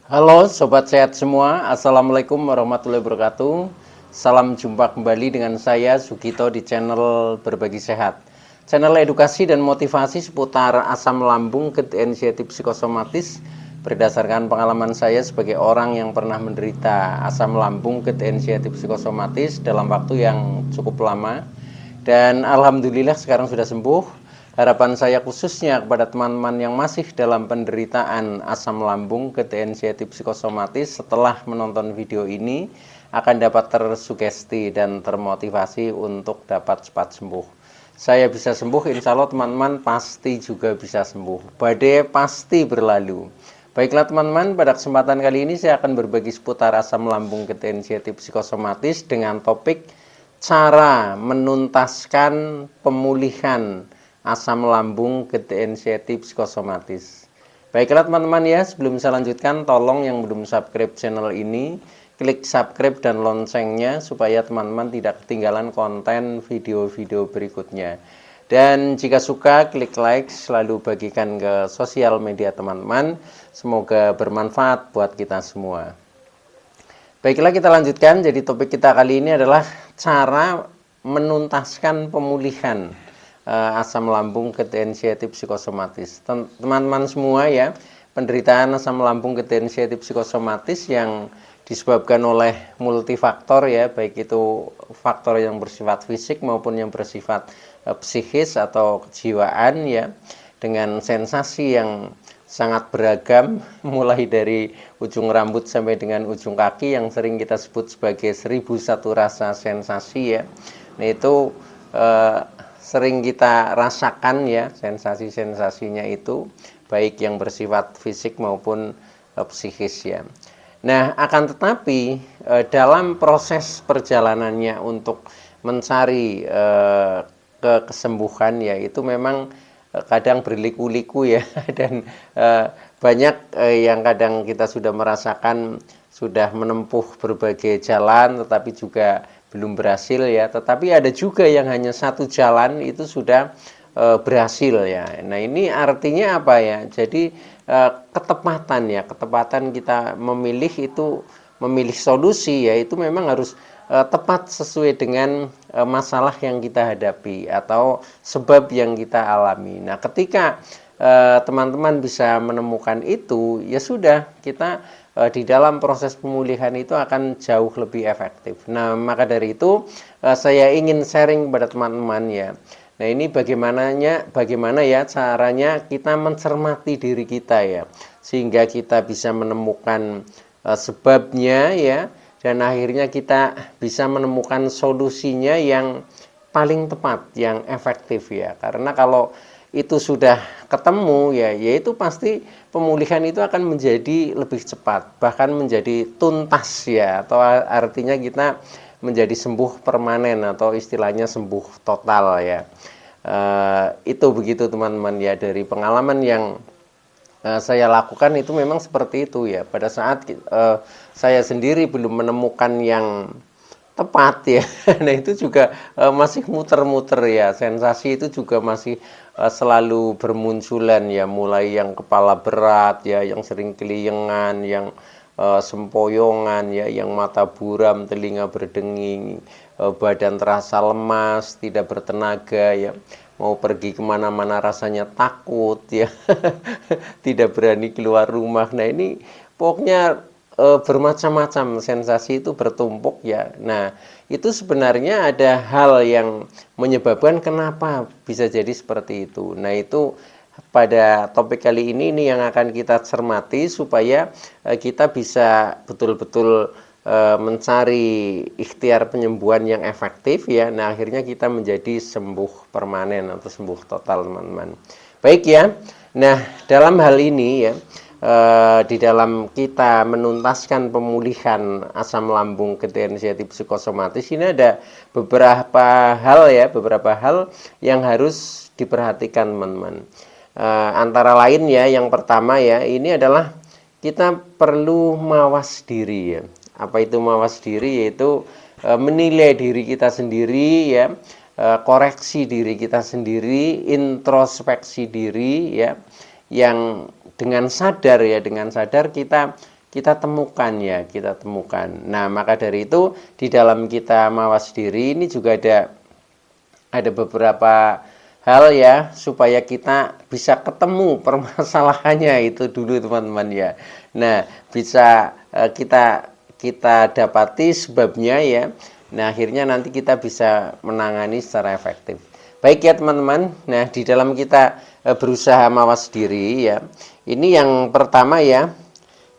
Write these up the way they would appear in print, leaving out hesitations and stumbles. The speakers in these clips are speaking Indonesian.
Halo Sobat Sehat semua, Assalamualaikum warahmatullahi wabarakatuh. Salam jumpa kembali dengan saya Sugito di channel Berbagi Sehat. Channel edukasi dan motivasi seputar asam lambung, GERD, anxiety, psikosomatis berdasarkan pengalaman saya sebagai orang yang pernah menderita asam lambung, GERD, anxiety, psikosomatis dalam waktu yang cukup lama. Dan Alhamdulillah sekarang sudah sembuh. Harapan saya khususnya kepada teman-teman yang masih dalam penderitaan asam lambung, GERD, anxiety, psikosomatis setelah menonton video ini akan dapat tersugesti dan termotivasi untuk dapat cepat sembuh. Saya bisa sembuh, insya Allah teman-teman pasti juga bisa sembuh. Badai pasti berlalu. Baiklah teman-teman, pada kesempatan kali ini saya akan berbagi seputar asam lambung, GERD, anxiety, psikosomatis dengan topik cara menuntaskan pemulihan asam lambung, GERD, anxiety, psikosomatis. Baiklah teman-teman ya, sebelum saya lanjutkan, tolong yang belum subscribe channel ini, klik subscribe dan loncengnya supaya teman-teman tidak ketinggalan konten video-video berikutnya. Dan jika suka, klik like, selalu bagikan ke sosial media teman-teman. Semoga bermanfaat buat kita semua. Baiklah kita lanjutkan, jadi topik kita kali ini adalah cara menuntaskan pemulihan asam lambung, GERD, anxiety, psikosomatis. Teman-teman semua ya, penderitaan asam lambung, GERD, anxiety, psikosomatis yang disebabkan oleh multifaktor ya, baik itu faktor yang bersifat fisik maupun yang bersifat psikis atau kejiwaan ya, dengan sensasi yang sangat beragam, mulai dari ujung rambut sampai dengan ujung kaki yang sering kita sebut sebagai 1001 rasa sensasi ya. Nah itu sering kita rasakan ya sensasi-sensasinya itu, baik yang bersifat fisik maupun psikis ya. Nah akan tetapi dalam proses perjalanannya untuk mencari kesembuhan ya, itu memang kadang berliku-liku ya dan banyak yang kadang kita sudah merasakan sudah menempuh berbagai jalan tetapi juga belum berhasil ya, tetapi ada juga yang hanya satu jalan itu sudah berhasil ya. Nah ini artinya apa ya, jadi ketepatan ya, ketepatan kita memilih itu, memilih solusi ya, itu memang harus tepat sesuai dengan masalah yang kita hadapi atau sebab yang kita alami. Nah ketika teman-teman bisa menemukan itu, ya sudah, kita di dalam proses pemulihan itu akan jauh lebih efektif. Nah maka dari itu saya ingin sharing kepada teman-teman ya. Nah ini bagaimana ya caranya kita mencermati diri kita ya, sehingga kita bisa menemukan sebabnya ya, dan akhirnya kita bisa menemukan solusinya yang paling tepat, yang efektif ya. Karena kalau itu sudah ketemu ya, yaitu pasti pemulihan itu akan menjadi lebih cepat, bahkan menjadi tuntas ya, atau artinya kita menjadi sembuh permanen atau istilahnya sembuh total ya. Itu begitu teman-teman ya, dari pengalaman yang saya lakukan itu memang seperti itu ya. Pada saat saya sendiri belum menemukan yang tepat ya, nah itu juga masih muter-muter ya, sensasi itu juga masih selalu bermunculan ya, mulai yang kepala berat ya, yang sering keliengan, yang sempoyongan ya, yang mata buram, telinga berdenging, badan terasa lemas, tidak bertenaga ya, mau pergi kemana-mana rasanya takut ya, tidak berani keluar rumah. Nah ini pokoknya bermacam-macam sensasi itu bertumpuk ya. Nah itu sebenarnya ada hal yang menyebabkan kenapa bisa jadi seperti itu. Nah itu pada topik kali ini yang akan kita cermati supaya kita bisa betul-betul mencari ikhtiar penyembuhan yang efektif ya. Nah akhirnya kita menjadi sembuh permanen atau sembuh total teman-teman. Baik ya. Nah dalam hal ini ya, di dalam kita menuntaskan pemulihan asam lambung, GERD, anxiety, psikosomatis, ini ada beberapa hal ya, beberapa hal yang harus diperhatikan teman-teman. Antara lain ya, yang pertama ya, ini adalah kita perlu mawas diri ya. Apa itu mawas diri? Yaitu menilai diri kita sendiri ya, koreksi diri kita sendiri, introspeksi diri ya, yang dengan sadar ya, dengan sadar kita kita temukan ya, kita temukan. Nah, maka dari itu di dalam kita mawas diri ini juga ada beberapa hal ya supaya kita bisa ketemu permasalahannya itu dulu teman-teman ya. Nah, bisa kita dapati sebabnya ya. Nah, akhirnya nanti kita bisa menangani secara efektif. Baik ya teman-teman. Nah, di dalam kita berusaha mawas diri ya. Ini yang pertama ya.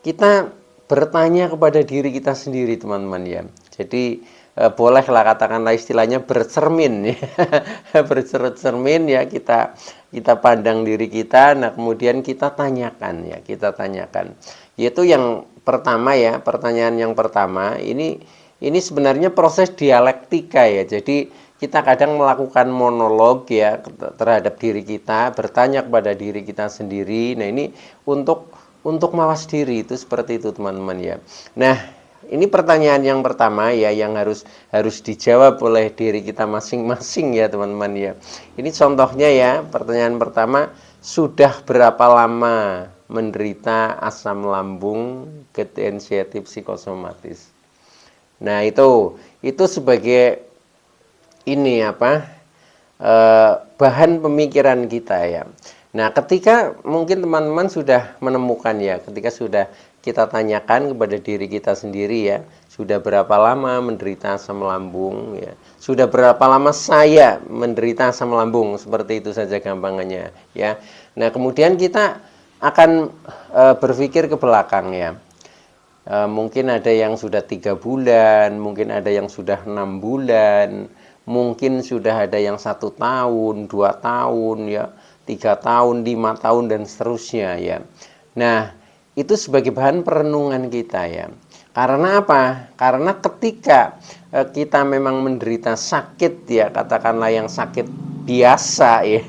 Kita bertanya kepada diri kita sendiri teman-teman ya. Jadi bolehlah katakanlah istilahnya bercermin ya. Bercermin ya, kita pandang diri kita. Nah, kemudian kita tanyakan ya, kita tanyakan. Yaitu yang pertama ya, pertanyaan yang pertama ini sebenarnya proses dialektika ya. Jadi kita kadang melakukan monolog ya terhadap diri kita, bertanya kepada diri kita sendiri. Nah, ini untuk mawas diri itu seperti itu teman-teman ya. Nah, ini pertanyaan yang pertama ya yang harus dijawab oleh diri kita masing-masing ya teman-teman ya. Ini contohnya ya, pertanyaan pertama, sudah berapa lama menderita asam lambung GERD anxiety psikosomatis? Nah, itu sebagai ini bahan pemikiran kita ya. Nah, ketika mungkin teman-teman sudah menemukan ya, ketika sudah kita tanyakan kepada diri kita sendiri ya, sudah berapa lama menderita asam lambung ya, sudah berapa lama saya menderita asam lambung, seperti itu saja gampangannya ya. Nah, kemudian kita akan berpikir ke belakang ya. Mungkin ada yang sudah 3 bulan, mungkin ada yang sudah 6 bulan, mungkin sudah ada yang 1 tahun, 2 tahun ya, 3 tahun, 5 tahun dan seterusnya ya. Nah, itu sebagai bahan perenungan kita ya. Karena apa? Karena ketika kita memang menderita sakit ya, katakanlah yang sakit biasa ya,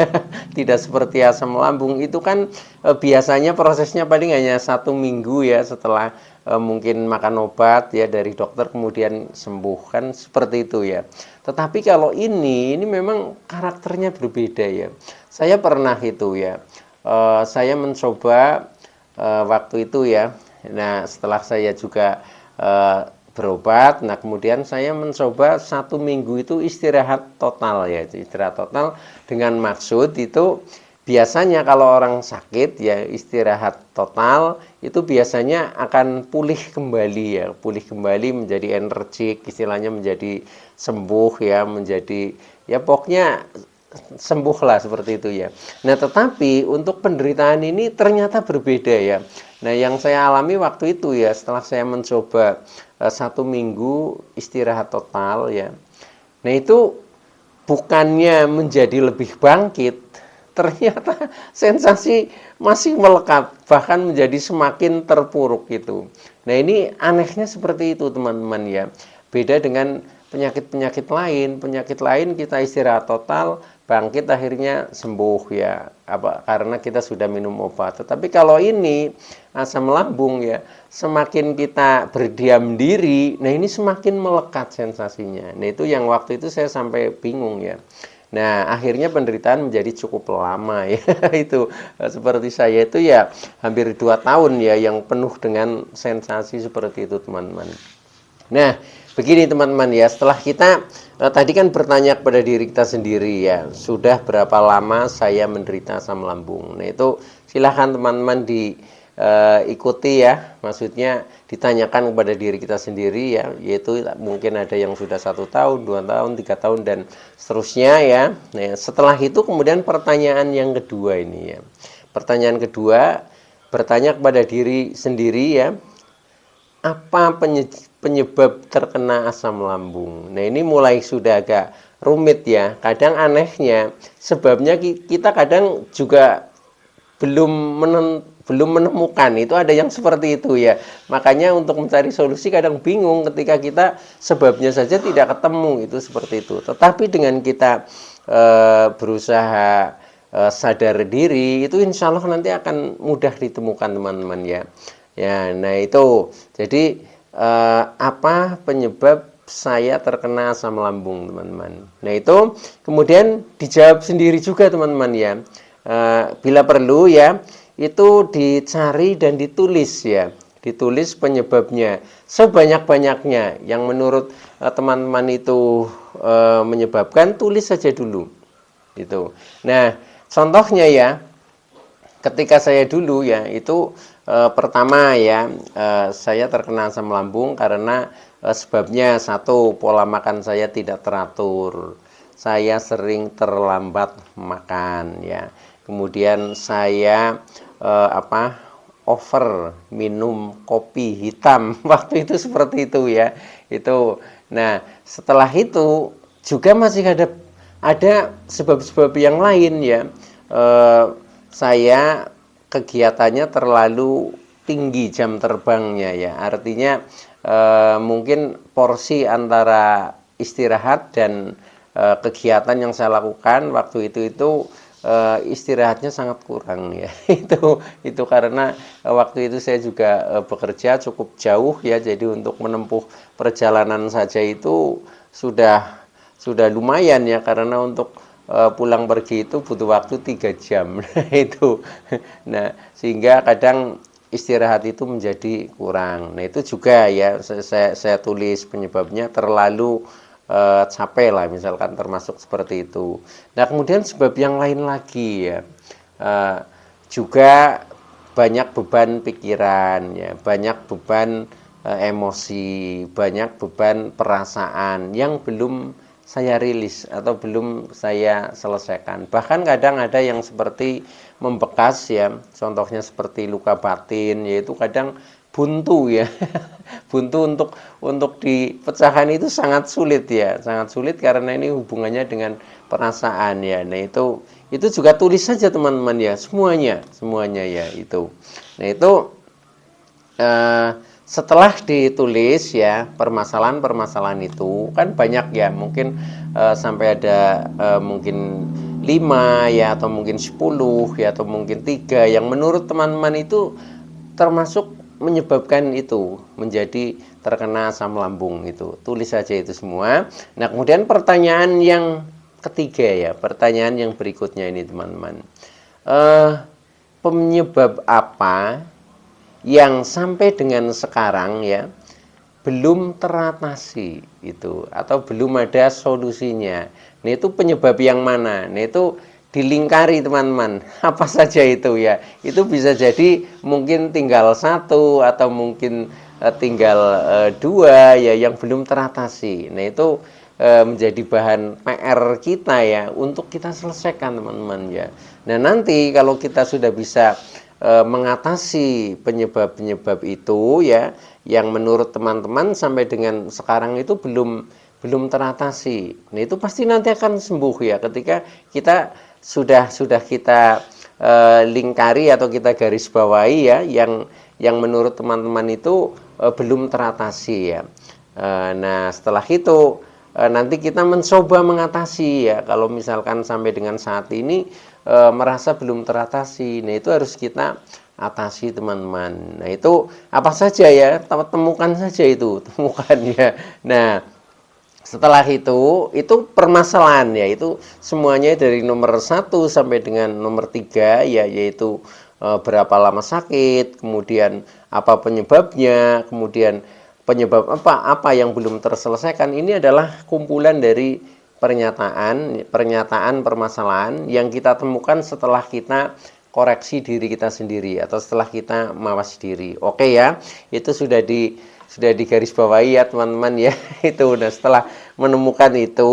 tidak seperti asam lambung, itu kan biasanya prosesnya paling hanya 1 minggu ya, setelah mungkin makan obat ya dari dokter kemudian sembuh, kan seperti itu ya. Tetapi kalau ini memang karakternya berbeda ya. Saya pernah itu ya, saya mencoba waktu itu ya. Nah, setelah saya juga berobat, nah kemudian saya mencoba 1 minggu itu istirahat total ya, istirahat total dengan maksud itu biasanya kalau orang sakit ya istirahat total itu biasanya akan pulih kembali ya, pulih kembali menjadi energik, istilahnya menjadi sembuh ya, menjadi ya pokoknya sembuh lah seperti itu ya. Nah, tetapi untuk penderitaan ini ternyata berbeda ya. Nah, yang saya alami waktu itu ya, setelah saya mencoba 1 minggu istirahat total ya. Nah, itu bukannya menjadi lebih bangkit, ternyata sensasi masih melekat, bahkan menjadi semakin terpuruk itu. Nah, ini anehnya seperti itu teman-teman ya. Beda dengan penyakit penyakit lain kita istirahat total, bangkit akhirnya sembuh ya, karena kita sudah minum obat. Tetapi kalau ini asam lambung ya, semakin kita berdiam diri, nah ini semakin melekat sensasinya. Nah, itu yang waktu itu saya sampai bingung ya. Nah, akhirnya penderitaan menjadi cukup lama ya. Itu seperti saya itu ya hampir 2 tahun ya yang penuh dengan sensasi seperti itu teman-teman. Nah, begini teman-teman ya, setelah kita tadi kan bertanya kepada diri kita sendiri ya, sudah berapa lama saya menderita asam lambung. Nah, itu silahkan teman-teman diikuti ya, maksudnya ditanyakan kepada diri kita sendiri ya, yaitu mungkin ada yang sudah 1 tahun, 2 tahun, 3 tahun dan seterusnya ya. Nah, setelah itu kemudian pertanyaan yang kedua ini ya. Pertanyaan kedua, bertanya kepada diri sendiri ya, apa penyebab terkena asam lambung? Nah, ini mulai sudah agak rumit ya. Kadang anehnya sebabnya kita kadang juga belum menemukan. Itu ada yang seperti itu ya. Makanya untuk mencari solusi kadang bingung ketika kita sebabnya saja tidak ketemu, itu seperti itu. Tetapi dengan kita berusaha sadar diri, itu insya Allah nanti akan mudah ditemukan teman-teman ya. Ya, nah itu. Jadi apa penyebab saya terkena asam lambung, teman-teman? Nah, itu kemudian dijawab sendiri juga, teman-teman ya. Bila perlu ya, itu dicari dan ditulis ya. ditulis penyebabnya sebanyak-banyaknya yang menurut teman-teman itu menyebabkan, tulis saja dulu itu. Nah, contohnya ya, ketika saya dulu ya itu pertama ya, saya terkena asam lambung karena sebabnya satu, pola makan saya tidak teratur. Saya sering terlambat makan ya. Kemudian saya over minum kopi hitam waktu itu seperti itu ya. Itu. Nah, setelah itu juga masih ada sebab-sebab yang lain ya. Saya kegiatannya terlalu tinggi jam terbangnya ya. Artinya mungkin porsi antara istirahat dan kegiatan yang saya lakukan waktu itu istirahatnya sangat kurang ya. Itu karena waktu itu saya juga bekerja cukup jauh ya, jadi untuk menempuh perjalanan saja itu sudah lumayan ya, karena untuk pulang pergi itu butuh waktu 3 jam. Itu. Nah, sehingga kadang istirahat itu menjadi kurang. Nah, itu juga ya saya tulis penyebabnya terlalu capek lah, misalkan, termasuk seperti itu. Nah, kemudian sebab yang lain lagi ya, juga banyak beban pikiran ya, banyak beban emosi, banyak beban perasaan yang belum saya rilis atau belum saya selesaikan. Bahkan kadang ada yang seperti membekas ya, contohnya seperti luka batin, yaitu kadang buntu ya. Buntu untuk dipecahkan itu sangat sulit ya, sangat sulit karena ini hubungannya dengan perasaan ya. Nah, itu juga tulis saja teman-teman ya, semuanya ya itu. Nah, itu setelah ditulis ya permasalahan-permasalahan itu kan banyak ya, mungkin sampai ada mungkin 5 ya, atau mungkin 10 ya, atau mungkin 3 yang menurut teman-teman itu termasuk menyebabkan itu menjadi terkena asam lambung. Itu tulis saja itu semua. Nah, kemudian pertanyaan yang ketiga ya, pertanyaan yang berikutnya ini teman-teman, penyebab apa yang sampai dengan sekarang ya belum teratasi itu, atau belum ada solusinya. Nah, itu penyebab yang mana? Nah, itu dilingkari teman-teman, apa saja itu ya. Itu bisa jadi mungkin tinggal 1 atau mungkin tinggal 2 ya yang belum teratasi. Nah, itu menjadi bahan PR kita ya untuk kita selesaikan teman-teman ya. Nah, nanti kalau kita sudah bisa mengatasi penyebab-penyebab itu ya, yang menurut teman-teman sampai dengan sekarang itu belum teratasi. Nah, itu pasti nanti akan sembuh ya, ketika kita sudah kita lingkari atau kita garis bawahi ya yang menurut teman-teman itu belum teratasi ya. Nah, setelah itu nanti kita mencoba mengatasi ya. Kalau misalkan sampai dengan saat ini merasa belum teratasi, nah itu harus kita atasi teman-teman. Nah, itu apa saja ya, temukan saja itu, temukan ya. Nah, setelah itu permasalahan ya, itu semuanya dari nomor 1 sampai dengan nomor 3 ya, yaitu berapa lama sakit, kemudian apa penyebabnya, kemudian penyebab apa yang belum terselesaikan. Ini adalah kumpulan dari pernyataan permasalahan yang kita temukan setelah kita koreksi diri kita sendiri atau setelah kita mawas diri. Oke ya, itu sudah digaris bawahi ya teman-teman ya. Itu udah, setelah menemukan itu,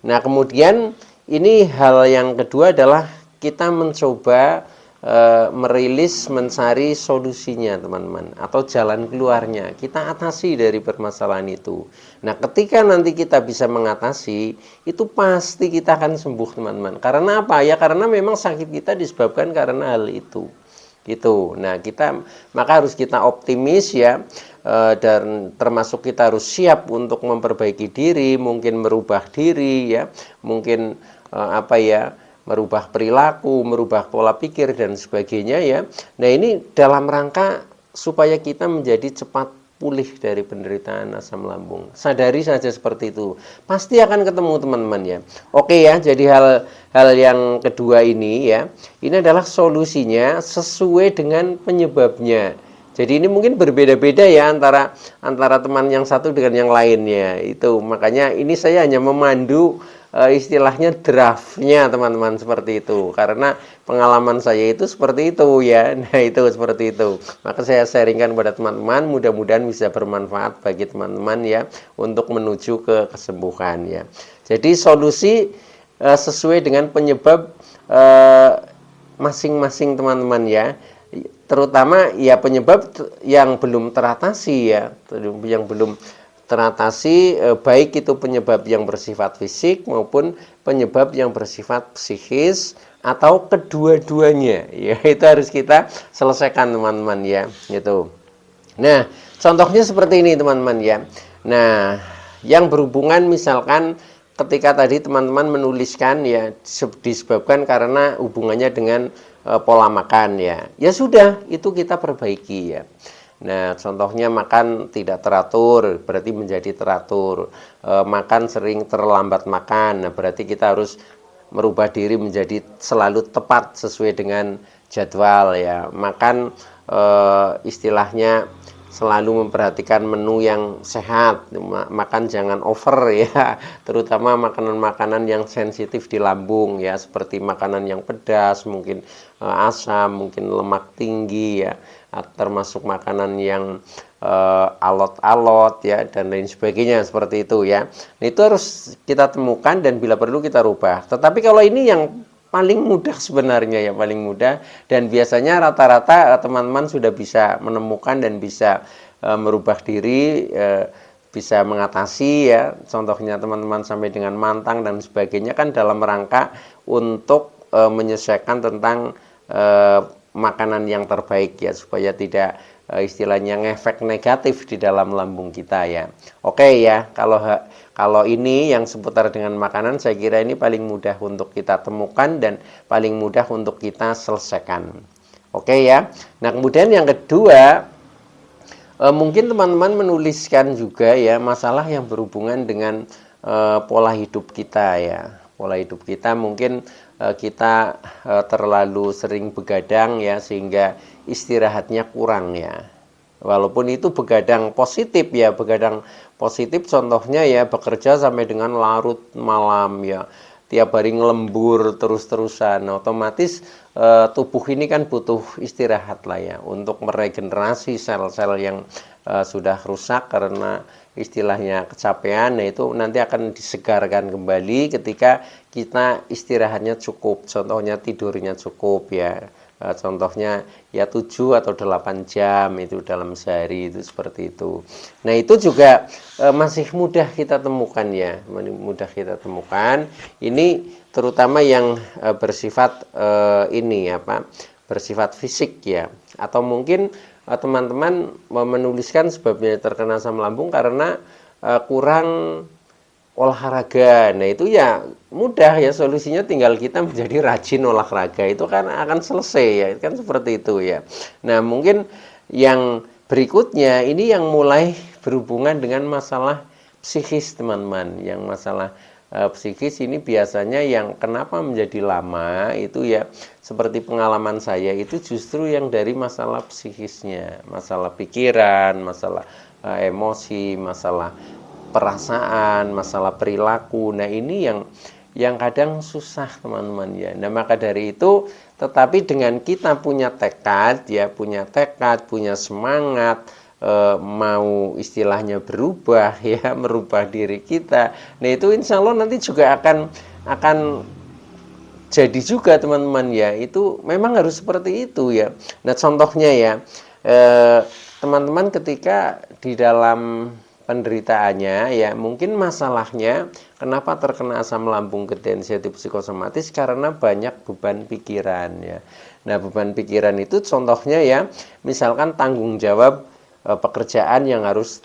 nah kemudian ini hal yang kedua adalah kita mencoba merilis, mencari solusinya teman-teman, atau jalan keluarnya. Kita atasi dari permasalahan itu. Nah, ketika nanti kita bisa mengatasi, itu pasti kita akan sembuh teman-teman. Karena apa ya? Karena memang sakit kita disebabkan karena hal itu. Gitu. Nah, maka harus kita optimis ya, dan termasuk kita harus siap untuk memperbaiki diri, mungkin merubah diri ya, mungkin merubah perilaku, merubah pola pikir dan sebagainya ya. Nah, ini dalam rangka supaya kita menjadi cepat pulih dari penderitaan asam lambung. Sadari saja seperti itu. Pasti akan ketemu teman-teman ya. Oke ya, jadi hal yang kedua ini ya, ini adalah solusinya sesuai dengan penyebabnya. Jadi ini mungkin berbeda-beda ya antara teman yang satu dengan yang lainnya. Itu makanya ini saya hanya memandu istilahnya draftnya teman-teman seperti itu. Karena pengalaman saya itu seperti itu ya. Nah itu seperti itu. Maka saya sharingkan kepada teman-teman. Mudah-mudahan bisa bermanfaat bagi teman-teman ya untuk menuju ke kesembuhan ya. Jadi solusi sesuai dengan penyebab masing-masing teman-teman ya, terutama ya penyebab yang belum teratasi ya, yang belum teratasi, baik itu penyebab yang bersifat fisik maupun penyebab yang bersifat psikis atau kedua-duanya ya, itu harus kita selesaikan teman-teman ya gitu. Nah contohnya seperti ini teman-teman ya. Nah yang berhubungan misalkan ketika tadi teman-teman menuliskan ya disebabkan karena hubungannya dengan pola makan ya. Ya sudah, itu kita perbaiki ya. Nah, contohnya makan tidak teratur, berarti menjadi teratur. Makan sering terlambat makan, nah berarti kita harus merubah diri menjadi selalu tepat sesuai dengan jadwal ya. Makan istilahnya selalu memperhatikan menu yang sehat, makan jangan over ya, terutama makanan-makanan yang sensitif di lambung ya, seperti makanan yang pedas, mungkin asam, mungkin lemak tinggi ya, termasuk makanan yang alot-alot ya dan lain sebagainya seperti itu ya. Nah, itu harus kita temukan dan bila perlu kita rubah. Tetapi kalau ini yang paling mudah sebenarnya ya, paling mudah, dan biasanya rata-rata teman-teman sudah bisa menemukan dan bisa merubah diri, bisa mengatasi ya. Contohnya teman-teman sampai dengan mantang dan sebagainya kan dalam rangka untuk menyesuaikan tentang makanan yang terbaik ya, supaya tidak istilahnya ngefek negatif di dalam lambung kita ya. Oke ya, kalau ini yang seputar dengan makanan, saya kira ini paling mudah untuk kita temukan dan paling mudah untuk kita selesaikan. Oke ya. Nah kemudian yang kedua, mungkin teman-teman menuliskan juga ya masalah yang berhubungan dengan pola hidup kita ya. Pola hidup kita mungkin kita terlalu sering begadang ya, sehingga istirahatnya kurang ya. Walaupun itu begadang positif ya, begadang positif contohnya ya bekerja sampai dengan larut malam ya, tiap hari ngelembur terus-terusan, otomatis tubuh ini kan butuh istirahat lah ya, untuk meregenerasi sel-sel yang sudah rusak karena istilahnya kecapean. Nah itu nanti akan disegarkan kembali ketika kita istirahatnya cukup, contohnya tidurnya cukup ya. Contohnya ya 7 atau 8 jam itu dalam sehari, itu seperti itu. Nah itu juga masih mudah kita temukan ya, mudah kita temukan. Ini terutama yang bersifat ini apa, bersifat fisik ya, atau mungkin teman-teman menuliskan sebabnya terkena asam lambung karena kurang olahraga. Nah itu ya mudah ya, solusinya tinggal kita menjadi rajin olahraga, itu kan akan selesai ya, kan seperti itu ya. Nah mungkin yang berikutnya ini yang mulai berhubungan dengan masalah psikis teman-teman. Yang masalah psikis ini biasanya yang kenapa menjadi lama itu ya, seperti pengalaman saya itu justru yang dari masalah psikisnya, masalah pikiran, masalah emosi, masalah perasaan, masalah perilaku. Nah ini yang kadang susah teman-teman ya. Nah maka dari itu, tetapi dengan kita punya tekad ya, punya semangat, mau istilahnya berubah ya, merubah diri kita. Nah itu insya Allah nanti juga akan jadi juga teman-teman ya. Itu memang harus seperti itu ya. Nah contohnya ya, teman-teman ketika di dalam penderitaannya ya, mungkin masalahnya kenapa terkena asam lambung degeneratif psikosomatis karena banyak beban pikiran ya. Nah beban pikiran itu contohnya ya, misalkan tanggung jawab pekerjaan yang harus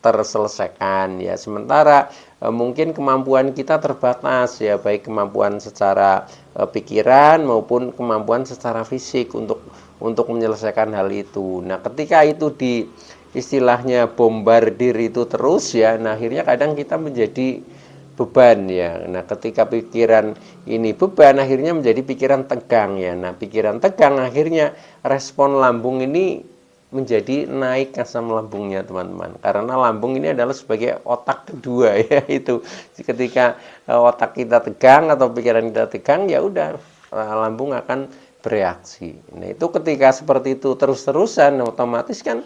terselesaikan ya, sementara mungkin kemampuan kita terbatas ya, baik kemampuan secara pikiran maupun kemampuan secara fisik untuk menyelesaikan hal itu. Nah ketika itu istilahnya bombardir itu terus ya, nah akhirnya kadang kita menjadi beban ya. Nah ketika pikiran ini beban, akhirnya menjadi pikiran tegang ya. Nah pikiran tegang akhirnya respon lambung ini menjadi naik asam lambungnya teman-teman, karena lambung ini adalah sebagai otak kedua ya. Itu ketika otak kita tegang atau pikiran kita tegang, ya udah lambung akan bereaksi. Nah itu ketika seperti itu terus-terusan, otomatis kan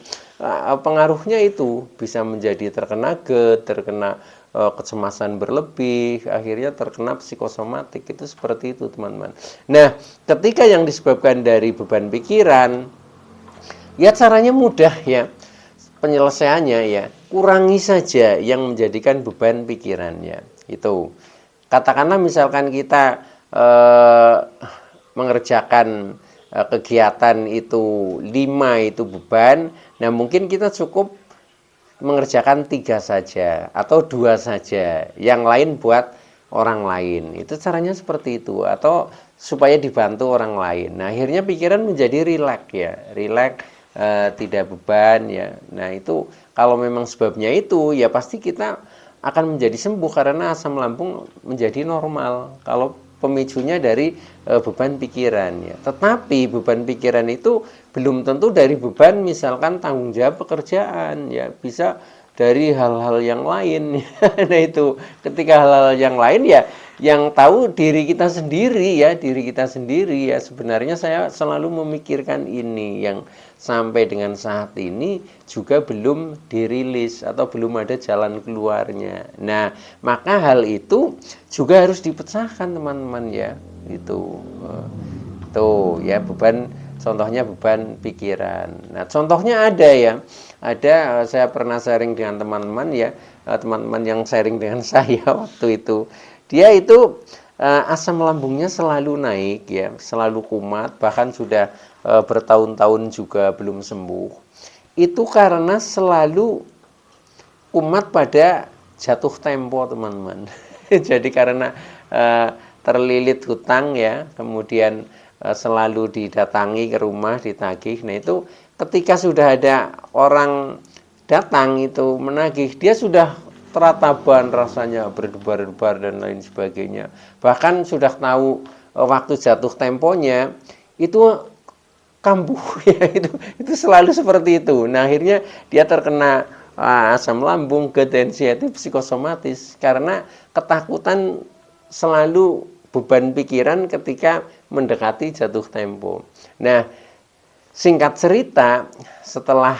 pengaruhnya itu bisa menjadi terkena GERD, terkena kecemasan berlebih, akhirnya terkena psikosomatik. Itu seperti itu teman-teman. Nah ketika yang disebabkan dari beban pikiran, ya caranya mudah ya, penyelesaiannya ya, kurangi saja yang menjadikan beban pikirannya. Itu katakanlah misalkan kita mengerjakan kegiatan itu 5 itu beban, nah mungkin kita cukup mengerjakan 3 saja atau 2 saja, yang lain buat orang lain. Itu caranya seperti itu, atau supaya dibantu orang lain. Nah akhirnya pikiran menjadi rileks ya, rileks, tidak beban ya. Nah itu kalau memang sebabnya itu, ya pasti kita akan menjadi sembuh karena asam lambung menjadi normal kalau pemicunya dari beban pikiran ya. Tetapi beban pikiran itu belum tentu dari beban misalkan tanggung jawab pekerjaan ya, bisa dari hal-hal yang lain. Nah itu ketika hal-hal yang lain ya, yang tahu diri kita sendiri ya, diri kita sendiri ya. Sebenarnya saya selalu memikirkan ini yang sampai dengan saat ini juga belum dirilis atau belum ada jalan keluarnya. Nah maka hal itu juga harus dipecahkan teman-teman ya. Itu tuh ya, beban, contohnya beban pikiran. Nah contohnya ada ya, ada saya pernah sharing dengan teman-teman ya, teman-teman yang sharing dengan saya waktu itu, dia itu asam lambungnya selalu naik ya, selalu kumat, bahkan sudah bertahun-tahun juga belum sembuh. Itu karena selalu kumat pada jatuh tempo teman-teman. Jadi karena terlilit hutang ya, kemudian selalu didatangi ke rumah, ditagih. Nah itu ketika sudah ada orang datang itu menagih, dia sudah terataban rasanya, berdebar-debar dan lain sebagainya. Bahkan sudah tahu waktu jatuh temponya, itu kambuh ya, itu selalu seperti itu. Nah akhirnya dia terkena asam lambung, GERD, psikosomatis karena ketakutan selalu beban pikiran ketika mendekati jatuh tempo. Nah singkat cerita, setelah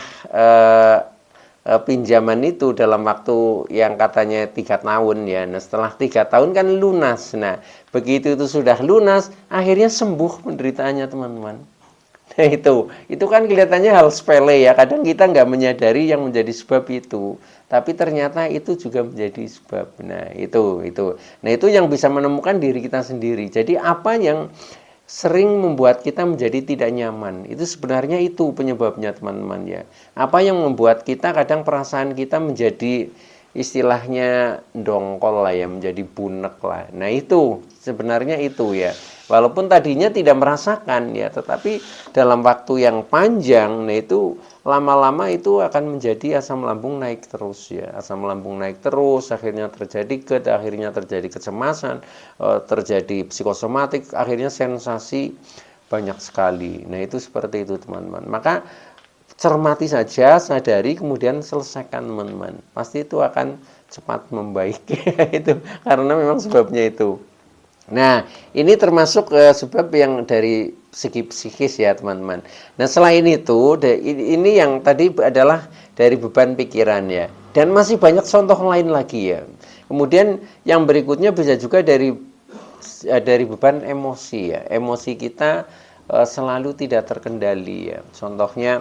pinjaman itu dalam waktu yang katanya 3 tahun ya, nah setelah 3 tahun kan lunas. Nah begitu itu sudah lunas, akhirnya sembuh penderitaannya teman-teman. Nah itu kan kelihatannya hal sepele ya, kadang kita nggak menyadari yang menjadi sebab itu, tapi ternyata itu juga menjadi sebab. Nah itu yang bisa menemukan diri kita sendiri. Jadi apa yang sering membuat kita menjadi tidak nyaman, itu sebenarnya itu penyebabnya teman-teman ya. Apa yang membuat kita kadang perasaan kita menjadi istilahnya dongkol lah ya, menjadi bunek lah. Nah itu sebenarnya itu ya, walaupun tadinya tidak merasakan ya, tetapi dalam waktu yang panjang, nah itu lama-lama itu akan menjadi asam lambung naik terus ya, asam lambung naik terus, akhirnya terjadi GERD, akhirnya terjadi kecemasan, terjadi psikosomatik, akhirnya sensasi banyak sekali. Nah itu seperti itu teman-teman. Maka cermati saja, sadari, kemudian selesaikan teman-teman, pasti itu akan cepat membaik. Itu karena memang sebabnya itu. Nah ini termasuk sebab yang dari segi psikis ya teman-teman. Nah selain itu, ini yang tadi adalah dari beban pikiran ya, dan masih banyak contoh lain lagi ya. Kemudian yang berikutnya bisa juga dari beban emosi ya, emosi kita selalu tidak terkendali ya. Contohnya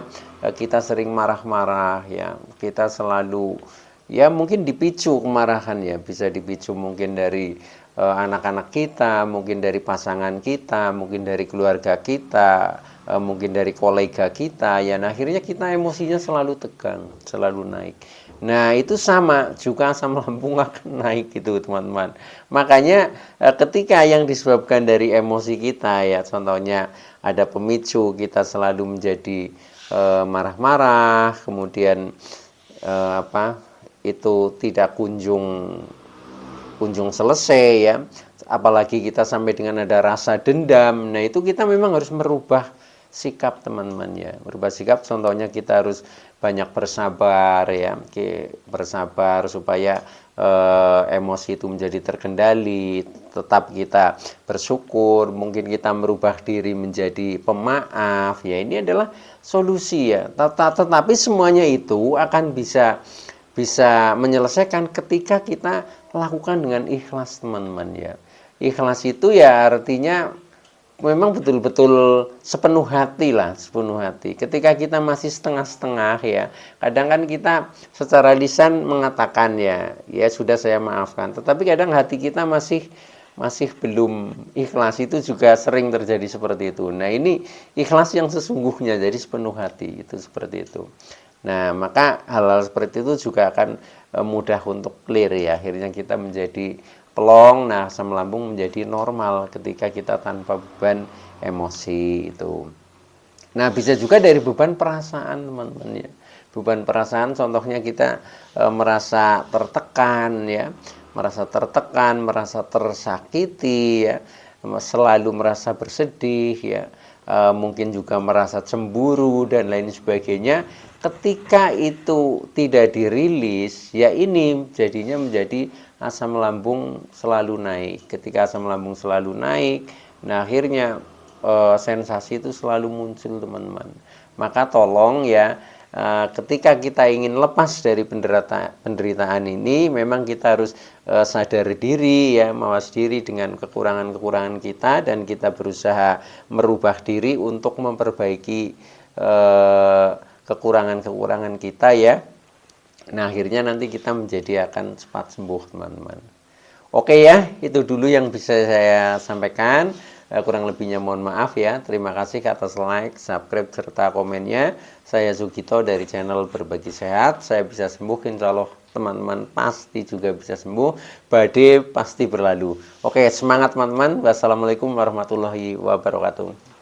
kita sering marah-marah ya, kita selalu ya mungkin dipicu kemarahan ya, bisa dipicu mungkin dari anak-anak kita, mungkin dari pasangan kita, mungkin dari keluarga kita, mungkin dari kolega kita ya. Nah akhirnya kita emosinya selalu tegang, selalu naik. Nah itu sama juga, asam lambung akan naik gitu teman-teman. Makanya ketika yang disebabkan dari emosi kita ya, contohnya ada pemicu kita selalu menjadi marah-marah, kemudian itu tidak kunjung selesai ya, apalagi kita sampai dengan ada rasa dendam. Nah itu kita memang harus merubah sikap teman-teman ya. Merubah sikap contohnya kita harus banyak bersabar ya, bersabar supaya emosi itu menjadi terkendali, tetap kita bersyukur, mungkin kita merubah diri menjadi pemaaf ya, ini adalah solusi ya. Tetapi semuanya itu akan bisa menyelesaikan ketika kita lakukan dengan ikhlas teman-teman ya. Ikhlas itu ya artinya memang betul-betul sepenuh hati lah, sepenuh hati. Ketika kita masih setengah-setengah ya, kadang kan kita secara lisan mengatakan ya sudah saya maafkan, tetapi kadang hati kita masih belum ikhlas, itu juga sering terjadi seperti itu. Nah ini ikhlas yang sesungguhnya, jadi sepenuh hati itu seperti itu. Nah maka hal-hal seperti itu juga akan mudah untuk clear ya, akhirnya kita menjadi plong, nah asam lambung menjadi normal ketika kita tanpa beban emosi itu. Nah bisa juga dari beban perasaan teman-teman ya. Beban perasaan contohnya kita merasa tertekan ya, merasa tersakiti ya, selalu merasa bersedih ya, mungkin juga merasa cemburu dan lain sebagainya. Ketika itu tidak dirilis ya, ini jadinya menjadi asam lambung selalu naik. Ketika asam lambung selalu naik, nah akhirnya sensasi itu selalu muncul teman-teman. Maka tolong ya, ketika kita ingin lepas dari penderitaan ini, memang kita harus sadar diri ya, mawas diri dengan kekurangan-kekurangan kita, dan kita berusaha merubah diri untuk memperbaiki kekurangan-kekurangan kita ya. Nah akhirnya nanti kita menjadi akan cepat sembuh teman-teman. Oke ya, itu dulu yang bisa saya sampaikan. Kurang lebihnya mohon maaf ya. Terima kasih atas like, subscribe, serta komennya. Saya Sugito dari channel Berbagi Sehat. Saya bisa sembuh, insya Allah teman-teman pasti juga bisa sembuh. Badai pasti berlalu. Oke, semangat teman-teman. Wassalamualaikum warahmatullahi wabarakatuh.